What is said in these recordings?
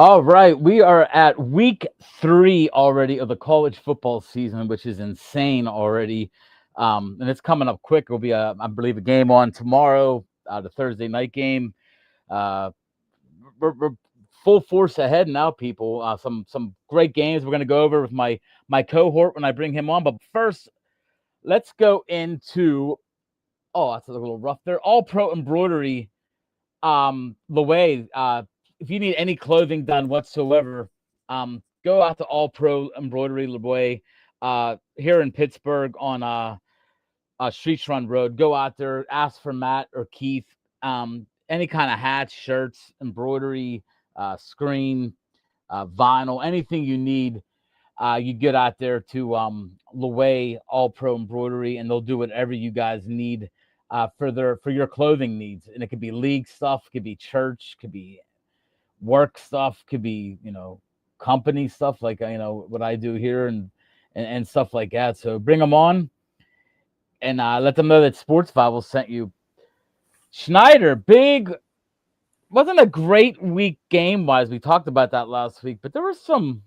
All right, we are at week 3 already of the college football season, which is insane already, and it's coming up quick. It'll be, I believe, a game on tomorrow, the Thursday night game. Uh, we're full force ahead now, people. Some great games we're going to go over with my cohort when I bring him on. But first, let's go into. Oh, that's a little rough there. All Pro Embroidery. Laway, if you need any clothing done whatsoever, go out to All Pro Embroidery Laway here in Pittsburgh on Streets Run Road. Go out there, ask for Matt or Keith. Any kind of hats, shirts, embroidery, screen, vinyl, anything you need. You get out there to Laway All Pro Embroidery, and they'll do whatever you guys need for your clothing needs. And it could be league stuff, could be church, could be work stuff, could be company stuff like what I do here and stuff like that. So bring them on and let them know that Sports Bible sent you. Snyder, wasn't a great week game wise. We talked about that last week, but there were some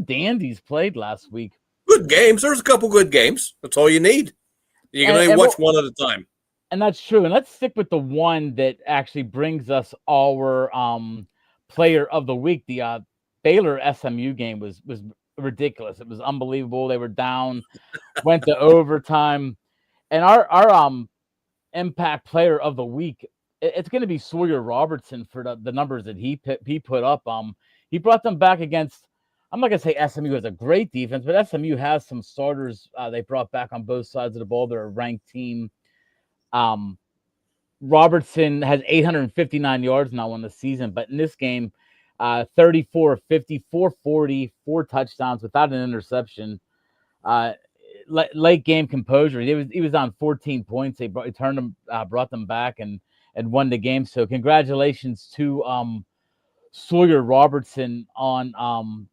dandies played last week. Good games. There's a couple good games. That's all you need. You can only watch one at a time. And that's true. And let's stick with the one that actually brings us our player of the week. The Baylor SMU game was ridiculous. It was unbelievable. They were down, went to overtime, and our impact player of the week, it's going to be Sawyer Robertson for the numbers that he put up. He brought them back against. I'm not going to say SMU has a great defense, but SMU has some starters they brought back on both sides of the ball. They're a ranked team. Robertson has 859 yards now in the season, but in this game, 34 of 50, 440, 4 touchdowns without an interception. Late game composure. He was on 14 points. He brought them back and won the game. So congratulations to Sawyer Robertson on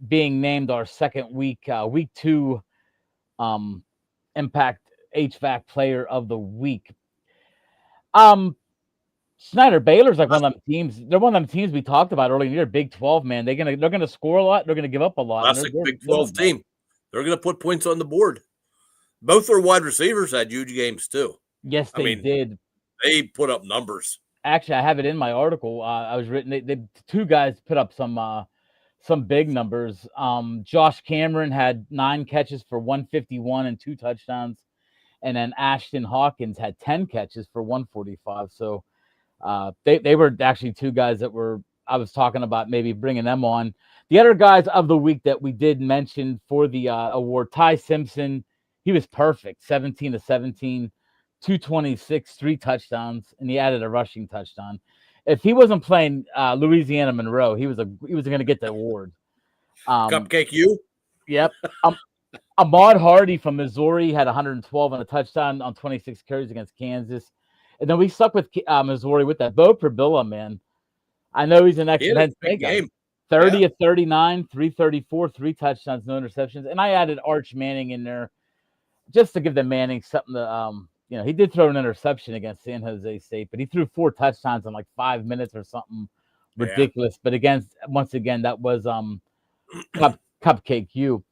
being named our second week 2 Impact HVAC player of the week. Snyder, Baylor's like one of them teams. They're one of them teams we talked about earlier in the year. Big 12, man. They're gonna score a lot. They're gonna give up a lot. Classic Big 12 team. They're gonna put points on the board. Both their wide receivers had huge games too. Yes, they did. They put up numbers. Actually, I have it in my article. I was written. They 2 guys put up some big numbers. Josh Cameron had 9 catches for 151 and 2 touchdowns. And then Ashton Hawkins had 10 catches for 145. So they were actually 2 guys that I was talking about maybe bringing them on. The other guys of the week that we did mention for the award, Ty Simpson, he was perfect, 17 to 17, 226, 3 touchdowns, and he added a rushing touchdown. If he wasn't playing Louisiana Monroe, he was going to get the award. Cupcake U? Yep. Ahmad Hardy from Missouri had 112 and a touchdown on 26 carries against Kansas. And then we stuck with Missouri with that. Bo Prabilla, man. I know he's an excellent game. 30 of 39, 334, 3 touchdowns, no interceptions. And I added Arch Manning in there just to give the Manning something to, he did throw an interception against San Jose State, but he threw 4 touchdowns in like 5 minutes or something ridiculous. But once again, that was Cupcake U.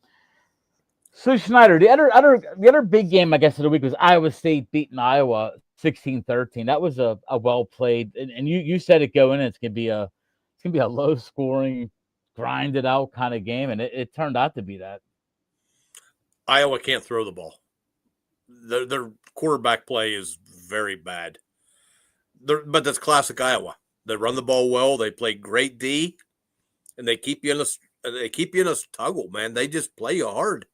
So Schneider, the other big game I guess of the week was Iowa State beating Iowa 16-13. That was a well played, and you said it going in. It's gonna be a low scoring, grinded out kind of game, and it turned out to be that. Iowa can't throw the ball. Their quarterback play is very bad. But that's classic Iowa. They run the ball well. They play great D, and they keep you in a tuggle, man. They just play you hard.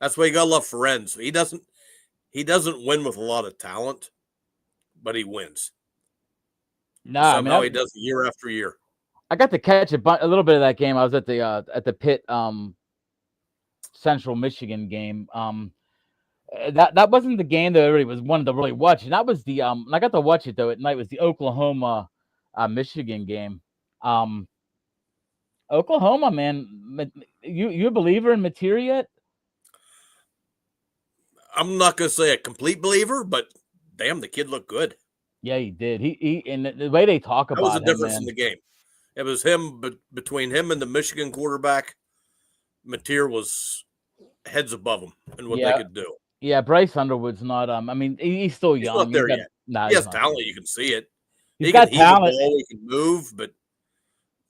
That's why you gotta love Ferenz. He doesn't win with a lot of talent, but he wins. No, somehow he does year after year. I got to catch a little bit of that game. I was at the Pitt Central Michigan game. That wasn't the game that everybody was wanted to really watch, and that was the I got to watch it though at night. Was the Oklahoma Michigan game. Oklahoma, man, you a believer in Materia yet? I'm not going to say a complete believer, but damn, the kid looked good. Yeah, he did. He and the way they talk about that was the difference in the game. It was him, but between him and the Michigan quarterback, Mateer was heads above him and what they Yeah, could do. yeah. Bryce Underwood's not. I mean, he's still He's young. not He's there got yet. nah. He He's has not there talent. yet. You can see it. He's He can got heave a talent. ball. He can move, but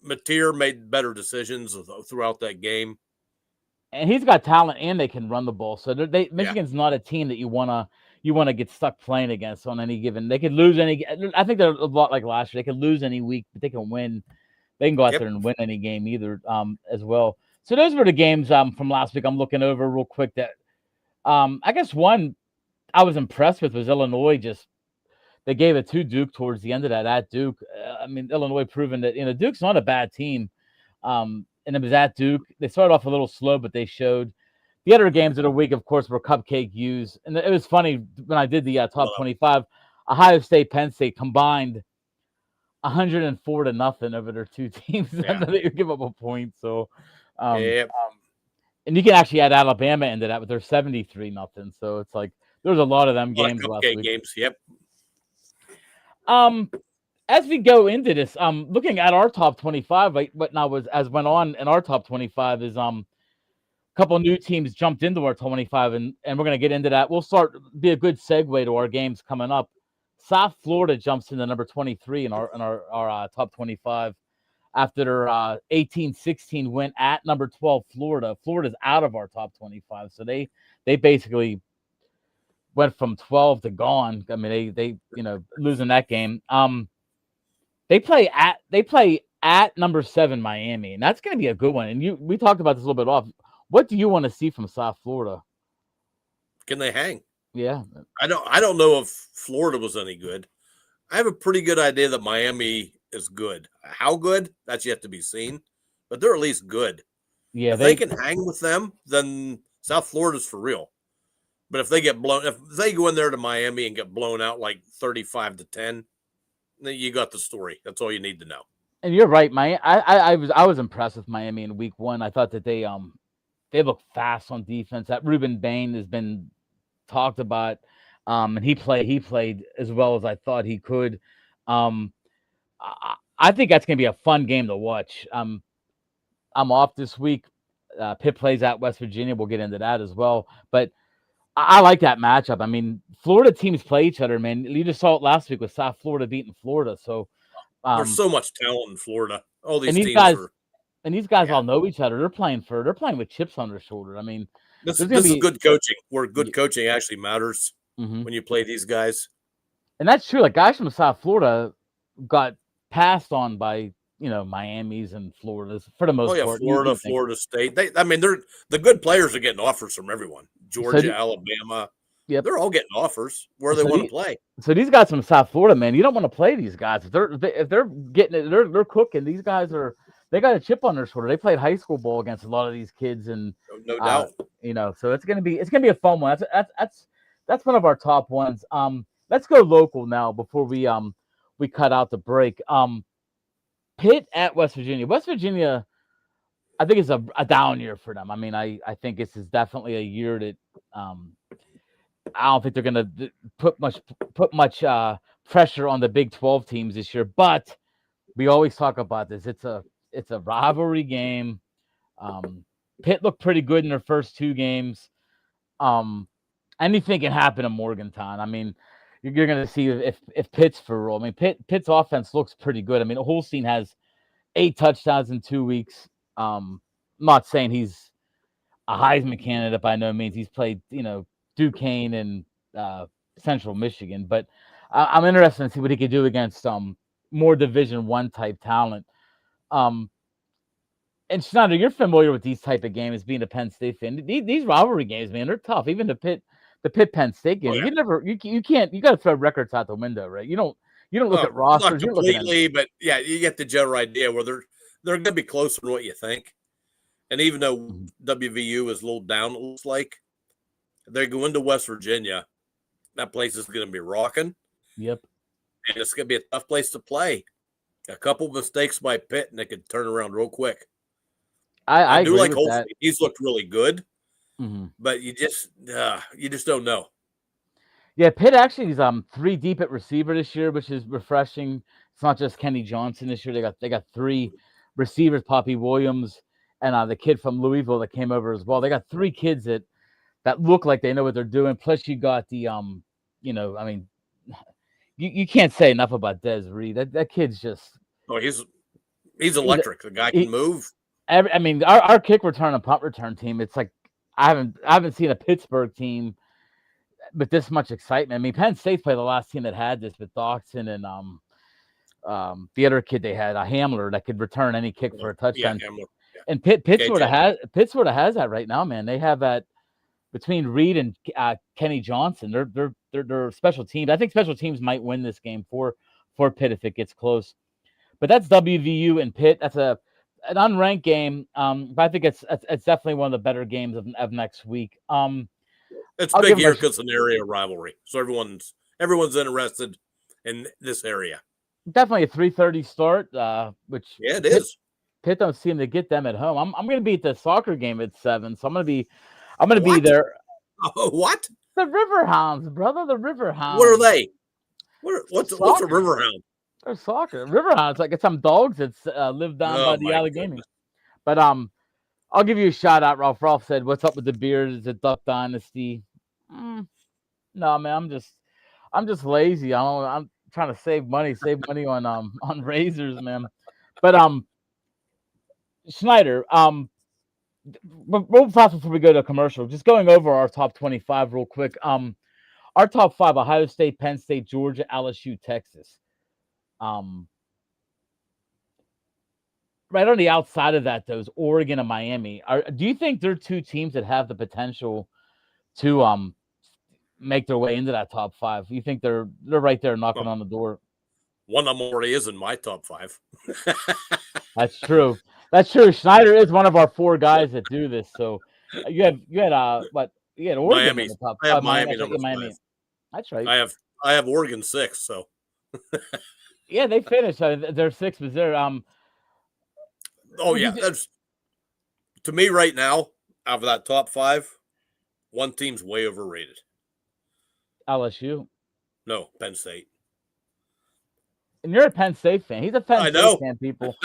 Mateer made better decisions throughout that game. And he's got talent, and they can run the ball. So Yeah. Michigan's not a team that you wanna get stuck playing against on any given. They could lose any. I think they're a lot like last year. They could lose any week, but they can win. They can go out Yep. there and win any game either as well. So those were the games from last week. I'm looking over real quick. That I guess one I was impressed with was Illinois. Just they gave it to Duke towards the end of that at Duke. I mean, Illinois proving that Duke's not a bad team. And it was at Duke. They started off a little slow, but they showed. The other games of the week, of course, were cupcake U's. And it was funny when I did the top 25. Ohio State, Penn State combined 104-0 over their two teams. Yeah. They would give up a point. So, Yep. and you can actually add Alabama into that with their 73-0. So it's like there's a lot of them A lot of games last cupcake week. games. Yep. As we go into this, looking at our top 25, what now was as went on in our top 25 is a couple of new teams jumped into our 25, and we're gonna get into that. We'll be a good segue to our games coming up. South Florida jumps into number 23 in our top 25 after their 18-16 win at number 12 Florida. Florida's out of our top 25, so they basically went from 12 to gone. I mean, they losing that game. They play at number 7 Miami, and that's going to be a good one. And we talked about this a little bit off. What do you want to see from South Florida? Can they hang? Yeah, I don't know if Florida was any good. I have a pretty good idea that Miami is good. How good? That's yet to be seen. But they're at least good. Yeah, if they can hang with them, then South Florida's for real. But if they go in there to Miami and get blown out like 35-10, then you got the story. That's all you need to know. And you're right, I was impressed with Miami in week 1. I thought that they look fast on defense. That Ruben Bain has been talked about, and he played as well as I thought he could. I think that's gonna be a fun game to watch. I'm off this week. Pitt plays at West Virginia. We'll get into that as well. But I like that matchup. I mean, Florida teams play each other, man. You just saw it last week with South Florida beating Florida. So there's so much talent in Florida. All these teams these guys all know each other. They're playing with chips on their shoulder. I mean, this is good coaching. Where good coaching actually matters when you play these guys. And that's true. Like guys from South Florida got passed on by Miami's and Florida's for the most part. Florida State. The good players are getting offers from everyone. Georgia, Alabama. Yep. They're all getting offers where they want to play. So these guys from South Florida, man, you don't want to play these guys. If they're getting it, they're cooking. These guys they got a chip on their shoulder. They played high school ball against a lot of these kids, and no doubt. So it's gonna be a fun one. That's one of our top ones. Let's go local now before we cut out the break. Pitt at West Virginia. West Virginia, I think it's a down year for them. I mean, I think this is definitely a year that I don't think they're going to put much pressure on the Big 12 teams this year. But we always talk about this. It's a rivalry game. Pitt looked pretty good in their first 2 games. Anything can happen in Morgantown. I mean, you're going to see if Pitt's for real. I mean, Pitt's offense looks pretty good. I mean, Holstein has 8 touchdowns in 2 weeks. I'm not saying he's a Heisman candidate by no means. He's played, Duquesne and Central Michigan, but I'm interested to see what he could do against more Division I type talent. And Snyder, you're familiar with these type of games, being a Penn State fan. These rivalry games, man, they're tough. Even the Pitt Penn State game. You can't. You got to throw records out the window, right? You don't look at rosters. Not completely, but yeah, you get the general idea where they're going to be closer than what you think. And even though WVU is a little down, it looks like they go into West Virginia. That place is going to be rocking. Yep. And it's going to be a tough place to play. A couple of mistakes by Pitt, and they could turn around real quick. I do agree like with Holstein. that. He's looked really good, but you just don't know. Yeah, Pitt actually is 3 deep at receiver this year, which is refreshing. It's not just Kenny Johnson this year. They got 3 receivers, Poppy Williams, and the kid from Louisville that came over as well. They got 3 kids that look like they know what they're doing. Plus, you got the I mean, you can't say enough about Des Reed. That kid's just he's electric. The guy can move. I mean, our kick return and punt return team. It's like I haven't seen a Pittsburgh team with this much excitement. I mean, Penn State's probably the last team that had this with Dawson and the other kid they had, a Hamler, that could return any kick for a touchdown. Yeah. And Pitt sort of has that right now, man. They have that between Reed and Kenny Johnson. They're special teams. I think special teams might win this game for Pitt if it gets close. But that's WVU and Pitt. That's an unranked game. But I think it's definitely one of the better games of next week. It's big here because it's an area rivalry, so everyone's interested in this area. Definitely a 3:30 start, which it is. Pitt don't seem to get them at home. I'm going to be at the soccer game at 7, so I'm going to be there. What? The Riverhounds, brother. The Riverhounds. What are they? What's a Riverhound? They're soccer. Riverhounds, like it's some dogs that live down by the Allegheny. But I'll give you a shout out, Ralph. Ralph said, "What's up with the beard? Is it Duck Dynasty?" No, man. I'm just lazy. I'm trying to save money on razors, man. But Snyder, real fast before we go to a commercial, just going over our top 25 real quick. Our top 5: Ohio State, Penn State, Georgia, LSU, Texas. Right on the outside of that, though, is Oregon and Miami. Do you think they're 2 teams that have the potential to make their way into that top 5? You think they're right there knocking on the door? One of them already is in my top 5. That's true. That's true. Snyder is one of our 4 guys that do this. So you had Oregon in the top 5. I have Miami number 5. That's right. I have Oregon 6. So yeah, they finished. They're 6, but they're Oh yeah, that's to me right now. Out of that top 5, one team's way overrated. LSU. No, Penn State. And you're a Penn State fan. He's a Penn State fan, people.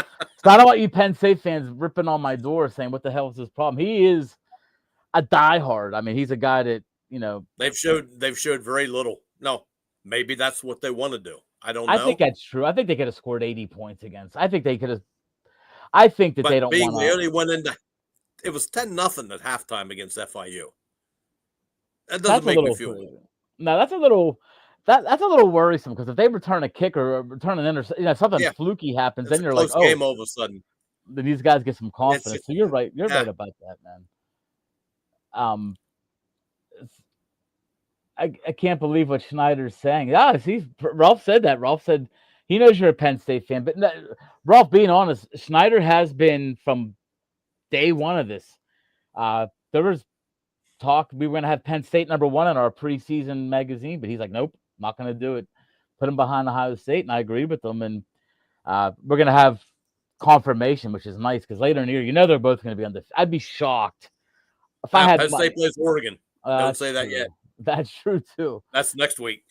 So I don't want you Penn State fans ripping on my door saying, "What the hell is this problem?" He is a diehard. I mean, he's a guy that they've showed very little. No, maybe that's what they want to do. I don't know. I think that's true. I think they could have scored 80 points against. I think they could have. I think that they don't want to. They only went into. It was 10-0 at halftime against FIU. That doesn't make me feel good. No, that's a little. That's a little worrisome because if they return a kick or return an interception, something fluky happens, then you're like, "Oh, game all of a sudden." Then these guys get some confidence. So you're right. You're right about that, man. I can't believe what Schneider's saying. Yeah, see, Ralph said that. Ralph said he knows you're a Penn State fan, but Ralph, being honest, Snyder has been from day one of this. There was talk we were going to have Penn State number 1 in our preseason magazine, but he's like, nope, not going to do it. Put him behind Ohio State, and I agree with them. And we're going to have confirmation, which is nice because later in the year, they're both going to be undefeated. I'd be shocked if I had Penn State plays Oregon. Don't say that yet. That's true too. That's next week.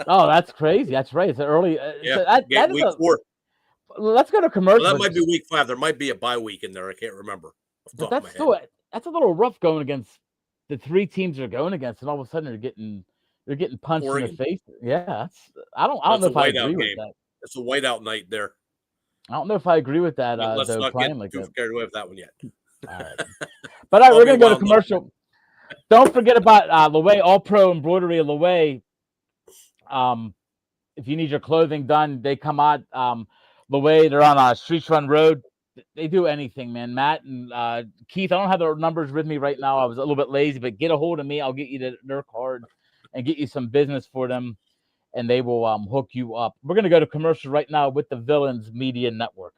Oh, that's crazy. That's right. It's early. Week 4. Let's go to commercial. Well, that might be week 5. There might be a bye week in there. I can't remember. But that's a little rough going against the 3 teams they're going against, and all of a sudden they're getting punched Oregon in the face. Yeah, I don't know if I agree with that. It's a whiteout night there. I don't know if I agree with that. Let's not get too scared away with that one yet. All right. But we're going to go to commercial. Don't forget about Loewe All-Pro Embroidery of Loewe. If you need your clothing done, they come out. Loewe, they're on Streets Run Road. They do anything, man. Matt and Keith, I don't have their numbers with me right now. I was a little bit lazy, but get a hold of me. I'll get you their card and get you some business for them, and they will hook you up. We're going to go to commercial right now with the Villains Media Network.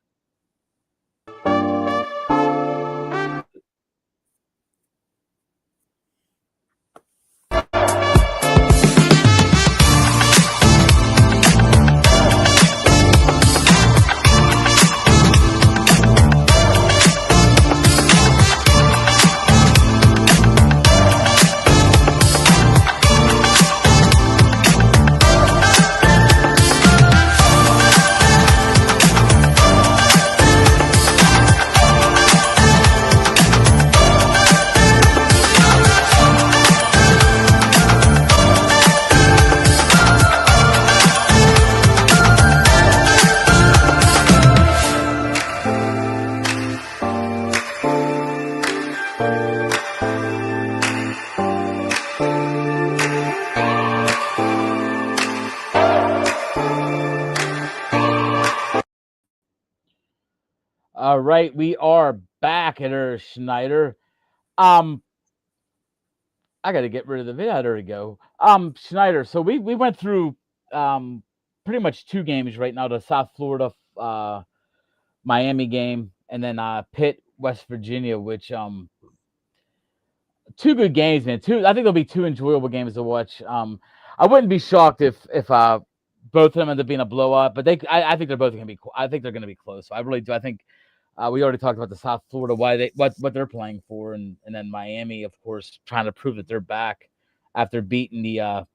All right, we are back at her Schneider. Um, I got to get rid of the video. There we go. Schneider. So we went through pretty much two games right now: the South Florida Miami game, and then Pitt West Virginia, which two good games, man. I think there'll be two enjoyable games to watch. I wouldn't be shocked if both of them end up being a blowout, but I think they're both going to be. I think they're going to be close. I really do. I think we already talked about the South Florida what they're playing for, and then Miami, of course, trying to prove that they're back after beating the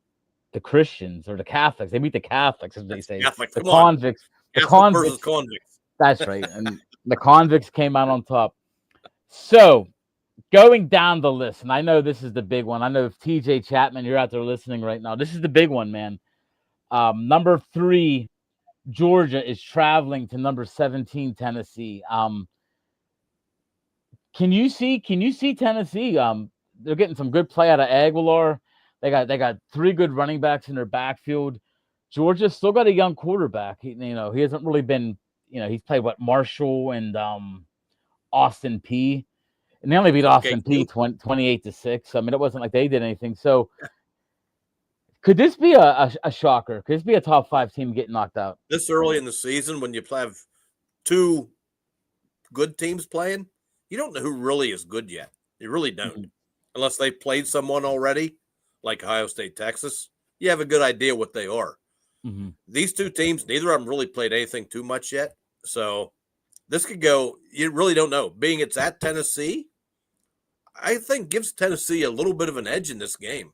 Christians or the Catholics. They beat the Catholics, as they say. Catholic. The Come on. convicts. The Catholic versus convicts. convicts. That's right, and the convicts came out on top. So going down the list, and I know this is the big one. I know if TJ Chapman, you're out there listening right now, this is the big one, man. Number 3, Georgia is traveling to number 17, Tennessee. Can you see Tennessee? They're getting some good play out of Aguilar. They got 3 good running backs in their backfield. Georgia's still got a young quarterback. He hasn't really been, he's played Marshall and Austin P. And they only beat Austin P 28-6. I mean, it wasn't like they did anything. So could this be a shocker? Could this be a top 5 team getting knocked out? This early in the season, when you have 2 good teams playing, you don't know who really is good yet. You really don't. Mm-hmm. Unless they played someone already, like Ohio State, Texas. You have a good idea what they are. Mm-hmm. These 2 teams, neither of them really played anything too much yet. So this could go, you really don't know. Being it's at Tennessee, I think gives Tennessee a little bit of an edge in this game.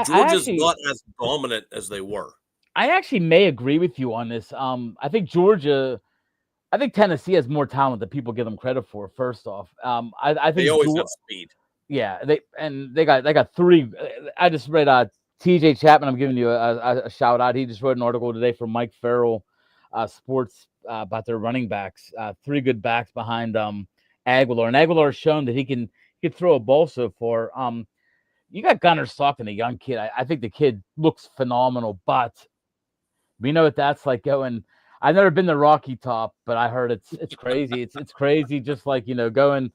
Georgia's not as dominant as they were. I actually may agree with you on this. I think Tennessee has more talent than people give them credit for. First off, I think they always have speed. Yeah, they got 3. I just read TJ Chapman. I'm giving you a shout out. He just wrote an article today for Mike Farrell Sports about their running backs. 3 good backs behind Aguilar, and Aguilar has shown that he can throw a ball so far. You got Gunnar Stockton, a young kid. I think the kid looks phenomenal, but we know what that's like going. I've never been to Rocky Top, but I heard it's crazy. It's crazy. Just like going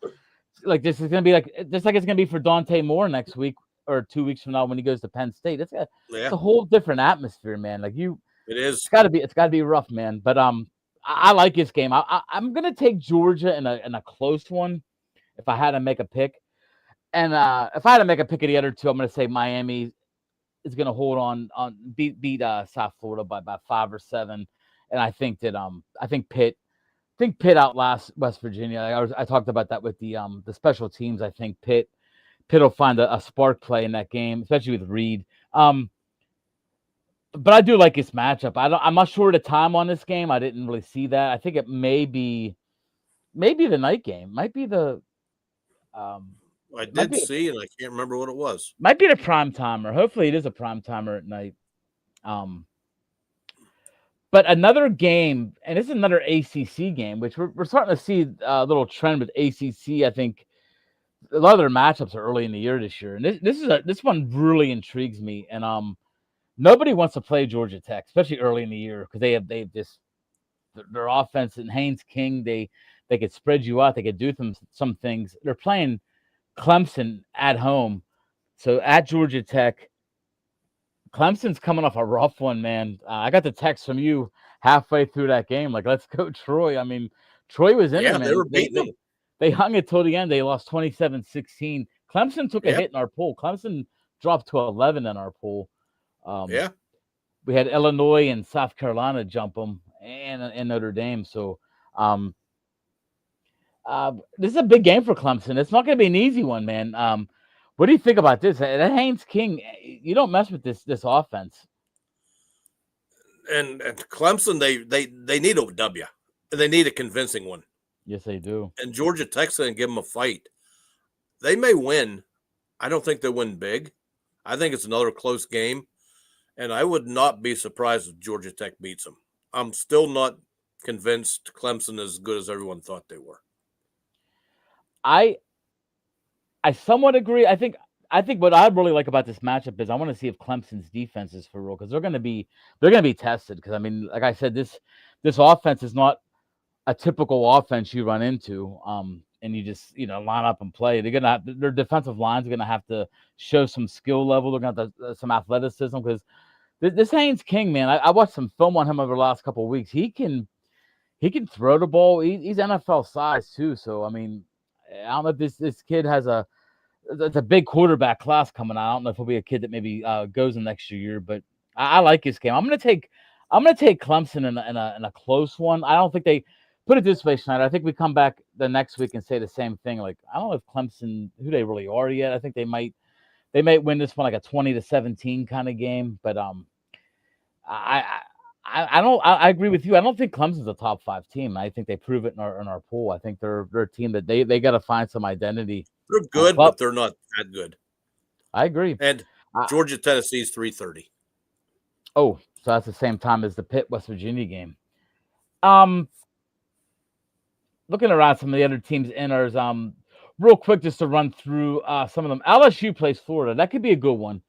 like this is gonna be just like it's gonna be for Dante Moore next week or 2 weeks from now when he goes to Penn State. It's a whole different atmosphere, man. Like it is. It's gotta be rough, man. But I like this game. I'm gonna take Georgia in a close one if I had to make a pick. And if I had to make a pick of the other 2, I'm gonna say Miami is gonna hold on beat South Florida by about 5 or 7. And I think that Pitt outlasts West Virginia. I talked about that with the special teams. I think Pitt will find a spark play in that game, especially with Reed. But I do like this matchup. I'm not sure the time on this game. I didn't really see that. I think it may be the night game. Might be the I did see, and I can't remember what it was. Might be the prime timer. Hopefully, it is a prime timer at night. But another game, and this is another ACC game, which we're starting to see a little trend with ACC. I think a lot of their matchups are early in the year this year, and this one really intrigues me. And nobody wants to play Georgia Tech, especially early in the year, because they have this their offense and Haynes King. They could spread you out. They could do some things. They're playing Clemson at home, so at Georgia Tech. Clemson's coming off a rough one, man. I got the text from you halfway through that game, like, let's go, Troy. I mean, Troy was in it, man. They were beating them. They hung it till the end. They lost 27-16. Clemson took a hit in our pool. Clemson dropped to 11 in our pool. We had Illinois and South Carolina jump them, and Notre Dame. So this is a big game for Clemson. It's not going to be an easy one, man. What do you think about this? That Haynes King, you don't mess with this offense. And Clemson, they need a W. They need a convincing one. Yes, they do. And Georgia Tech's going to give them a fight. They may win. I don't think they win big. I think it's another close game. And I would not be surprised if Georgia Tech beats them. I'm still not convinced Clemson is as good as everyone thought they were. I somewhat agree. I think what I really like about this matchup is I want to see if Clemson's defense is for real because they're gonna be tested. Because I mean, like I said, this offense is not a typical offense you run into. And you just line up and play. They're gonna their defensive lines are gonna have to show some skill level. They're gonna have to, some athleticism because this Haynes King, man. I watched some film on him over the last couple of weeks. He can throw the ball. He's NFL size too. So I mean, I don't know if this kid has it's a big quarterback class coming out. I don't know if he'll be a kid that maybe goes in next year, but I like his game. I'm gonna take Clemson in a close one. I don't think they put it this way, Snyder. I think we come back the next week and say the same thing. Like I don't know if Clemson who they really are yet. I think they might win this one like a 20-17 kind of game. But I I agree with you. I don't think Clemson's a top 5 team. I think they prove it in our pool. I think they're a team that they got to find some identity. They're good, but they're not that good. I agree. And Georgia Tennessee is 3:30. Oh, so that's the same time as the Pitt West Virginia game. Looking around some of the other teams in ours, real quick just to run through some of them. LSU plays Florida. That could be a good one.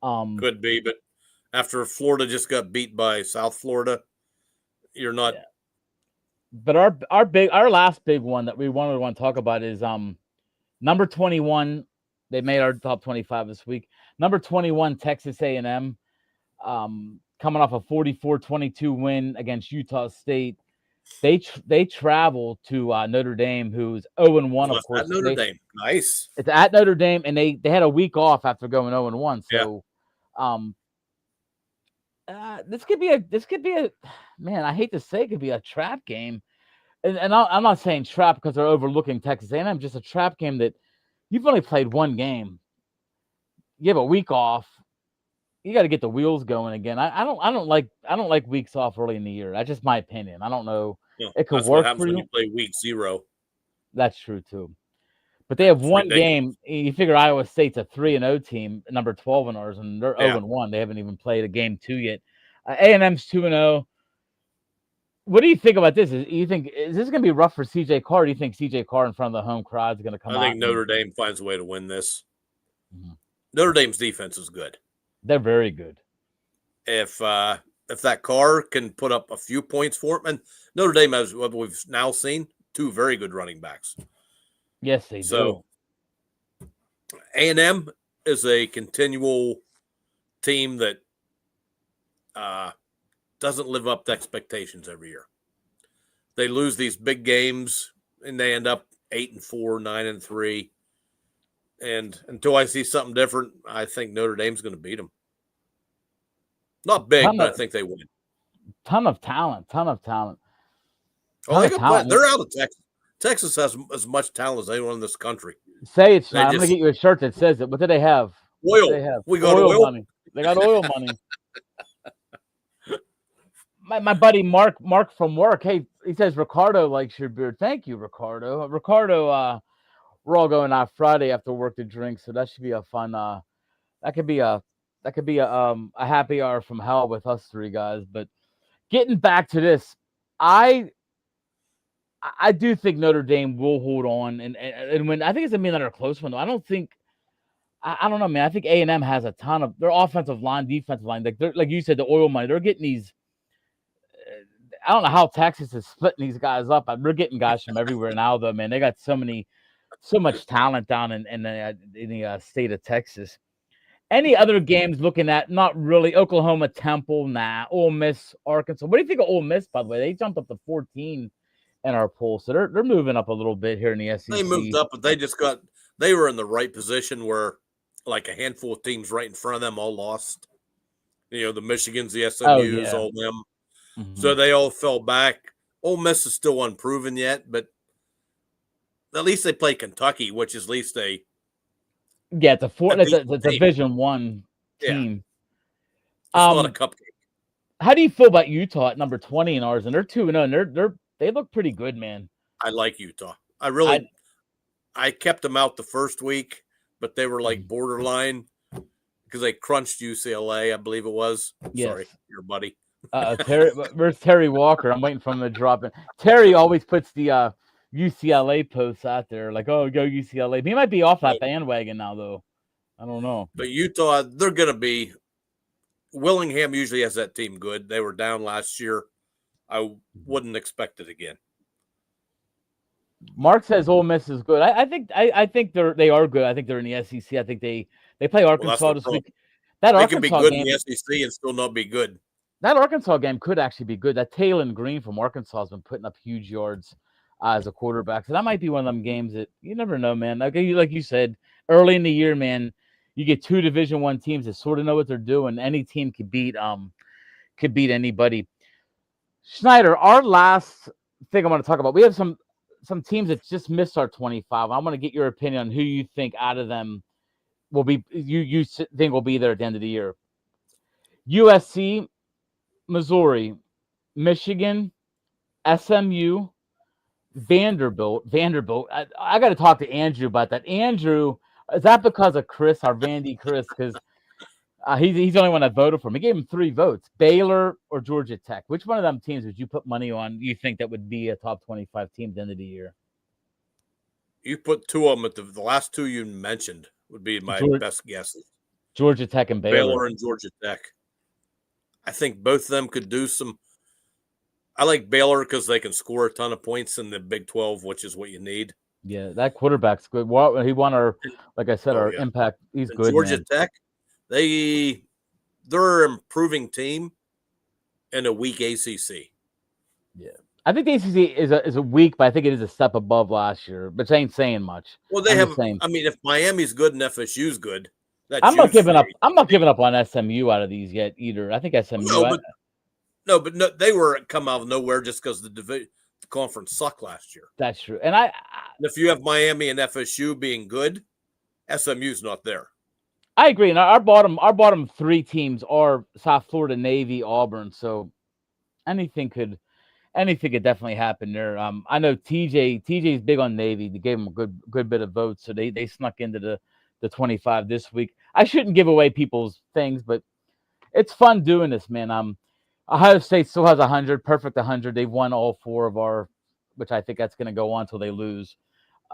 Could be, but after Florida just got beat by South Florida, you're not. Yeah. But our last big one that we wanted to talk about is number 21. They made our top 25 this week. Number 21, Texas A&M, coming off a 44-22 win against Utah State. They travel to Notre Dame, who's 0-1, of course. At Notre Dame, nice. It's at Notre Dame, and they had a week off after going 0-1. So, this could be a man. I hate to say, it could be a trap game, and I'm not saying trap because they're overlooking Texas A&M. Just a trap game that you've only played one game. You have a week off. You got to get the wheels going again. I don't like weeks off early in the year. That's just my opinion. I don't know. Yeah, it could that's work what happens for you. when you play week 0. That's true too. But they have one game. You figure Iowa State's a 3-0 team, number 12 in ours, and they're 0-1. They haven't even played a game 2 yet. A&M's 2-0. What do you think about this? Is this going to be rough for CJ Carr? Or do you think CJ Carr in front of the home crowd is going to come out? I think Notre Dame finds a way to win this. Mm-hmm. Notre Dame's defense is good. They're very good. If that Carr can put up a few points for him, and Notre Dame has what we've now seen, 2 very good running backs. Yes, they do. A&M is a continual team that doesn't live up to expectations every year. They lose these big games, and they end up 8-4, 9-3. And until I see something different, I think Notre Dame's going to beat them. Not big, but I think they win. Ton of talent. They're out of Texas. Texas has as much talent as anyone in this country. Say it, I'm going to get you a shirt that says it. What do they have? Oil. We got oil money. They got oil money. My buddy Mark from work, hey, he says Ricardo likes your beard. Thank you, Ricardo. Ricardo, we're all going out Friday after work to drink, so that should be a fun. That could be a happy hour from hell with us 3 guys. But getting back to this, I do think Notre Dame will hold on, and when I think it's gonna be another close one. Though I don't think. I don't know, man. I think A&M has a ton of their offensive line, defensive line. Like you said, the oil money. They're getting these. I don't know how Texas is splitting these guys up. We're getting guys from everywhere now, though, man. They got so much talent down in the state of Texas. Any other games looking at? Not really. Oklahoma, Temple, nah. Ole Miss, Arkansas. What do you think of Ole Miss, by the way? They jumped up to 14 in our poll, so they're moving up a little bit here in the SEC. They moved up, but they were in the right position where like a handful of teams right in front of them all lost. The Michigans, the SMUs, all them. Mm-hmm. So they all fell back. Ole Miss is still unproven yet, but at least they play Kentucky, which is at least it's a Division I team. It's not a cupcake. How do you feel about Utah at number 20 in ours? And they're 2-0, and they look pretty good, man. I like Utah. I kept them out the first week, but they were like borderline because they crunched UCLA, I believe it was. Yes. Sorry, your buddy. Where's Terry Walker? I'm waiting for him to drop in. Terry always puts the UCLA posts out there like, "Oh, go UCLA." He might be off that Right. bandwagon now, though. I don't know. But Utah, they're going to be. Willingham usually has that team good. They were down last year. I wouldn't expect it again. Mark says Ole Miss is good. I think they are good. I think they're in the SEC. I think they play Well, that's Arkansas the this problem. week. That They can be Arkansas good in game, the SEC and still not be good. that Arkansas game could actually be good. That Taylor Green from Arkansas has been putting up huge yards as a quarterback. So that might be one of them games that you never know, man. Like you said, early in the year, man, you get two Division I teams that sort of know what they're doing. Any team could beat anybody. Snyder, our last thing I want to talk about, we have some teams that just missed our 25. I want to get your opinion on who you think out of them will be you think will be there at the end of the year. USC, Missouri, Michigan, SMU, Vanderbilt. I got to talk to Andrew about that. Andrew, is that because of Chris, our Vandy Chris? Because he's the only one that voted for him. He gave him 3 votes: Baylor or Georgia Tech. Which one of them teams would you put money on? You think that would be a top 25 team at the end of the year? You put 2 of them at the last 2 you mentioned would be my best guesses. Georgia Tech and Baylor and Georgia Tech. I think both of them could do some. I like Baylor because they can score a ton of points in the Big 12, which is what you need. Yeah, that quarterback's good. Well, he won our, like I said, our impact. He's good. Georgia man. Tech, they're an improving team in a weak ACC. Yeah, I think the ACC is a weak, but I think it is a step above last year. But it ain't saying much. Well, they have. I mean, if Miami's good and FSU's good, I'm not giving up. I'm not giving up on SMU out of these yet either. I think SMU. No, they were come out of nowhere just because the conference sucked last year. That's true. And if you have Miami and FSU being good, SMU's not there. I agree. And our bottom 3 teams are South Florida, Navy, Auburn. So anything could definitely happen there. I know TJ's big on Navy. They gave him a good bit of votes, so they snuck into the 25 this week. I shouldn't give away people's things, but it's fun doing this, man. Ohio State still has 100, perfect 100. They've won all 4 of our, which I think that's going to go on until they lose,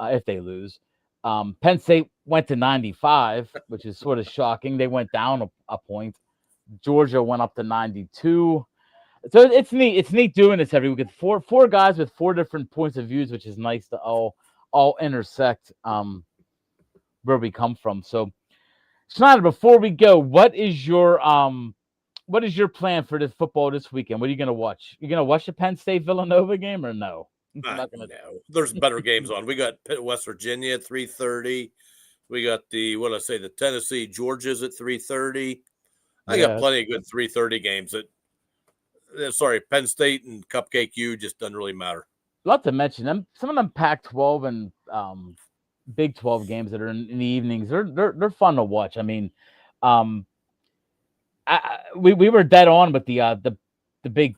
if they lose. Penn State went to 95, which is sort of shocking. They went down a point. Georgia went up to 92. So it's neat. It's neat doing this every week. It's four guys with 4 different points of views, which is nice to all intersect where we come from. So, Snyder, before we go, what is your plan for this football this weekend? What are you going to watch? You going to watch the Penn State Villanova game or no? No. There's better games on. We got West Virginia at 3:30. We got the Tennessee Georgia's at 3:30. I got plenty of good 3:30 games. Penn State and Cupcake U just doesn't really matter. Not to mention them. Some of them Pac-12 and Big 12 games that are in the evenings. They're fun to watch. I mean, we were dead on with the Big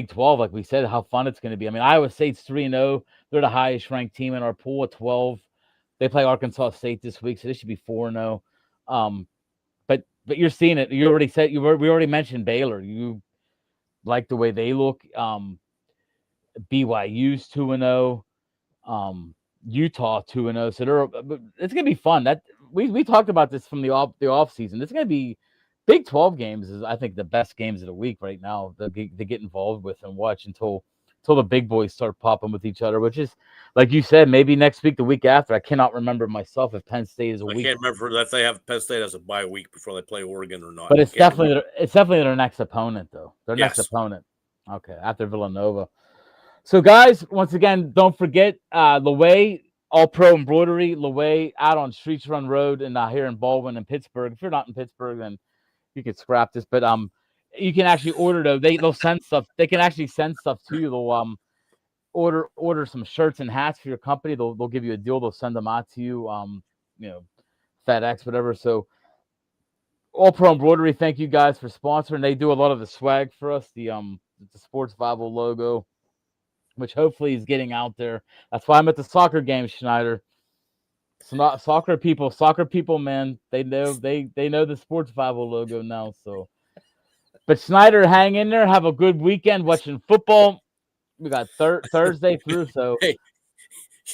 12, like we said, how fun it's going to be. I mean, Iowa State's 3-0. They're the highest ranked team in our pool at 12. They play Arkansas State this week, so they should be 4-0. But you're seeing it. You already said we already mentioned Baylor. You like the way they look. BYU's 2-0. Utah 2-0. So it's gonna be fun. That we talked about this from the off season. It's gonna be Big 12 games is, I think, the best games of the week right now to get involved with and watch until the big boys start popping with each other, which is, like you said, maybe next week, the week after. I cannot remember myself if Penn State is a week. I can't remember if they have Penn State as a bye week before they play Oregon or not. But it's definitely their next opponent, though. Next opponent. Okay, after Villanova. So, guys, once again, don't forget Leway, All-Pro Embroidery, Leway out on Streets Run Road and here in Baldwin and Pittsburgh. If you're not in Pittsburgh, then you could scrap this, but you can actually order though. They'll send stuff. They can actually send stuff to you. They'll order some shirts and hats for your company. They'll give you a deal. They'll send them out to you. FedEx, whatever. So, All Pro Embroidery, thank you guys for sponsoring. They do a lot of the swag for us. The Sports Bible logo, which hopefully is getting out there. That's why I'm at the soccer game, Schneider. Soccer people, man, they know the Sports Bible logo now. So, but Snyder, hang in there. Have a good weekend watching football. We got Thursday through. So, hey,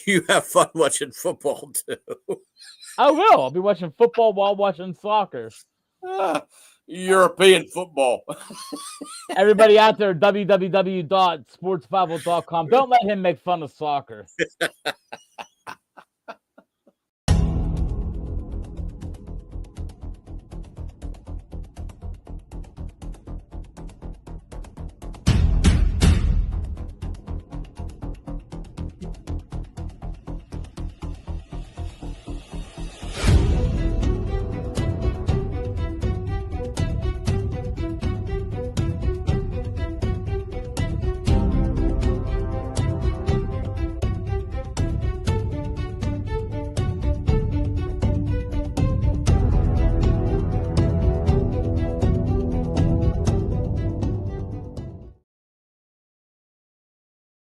you have fun watching football too. I will. I'll be watching football while watching soccer. European football. Everybody out there, www.sportsbible.com. Don't let him make fun of soccer.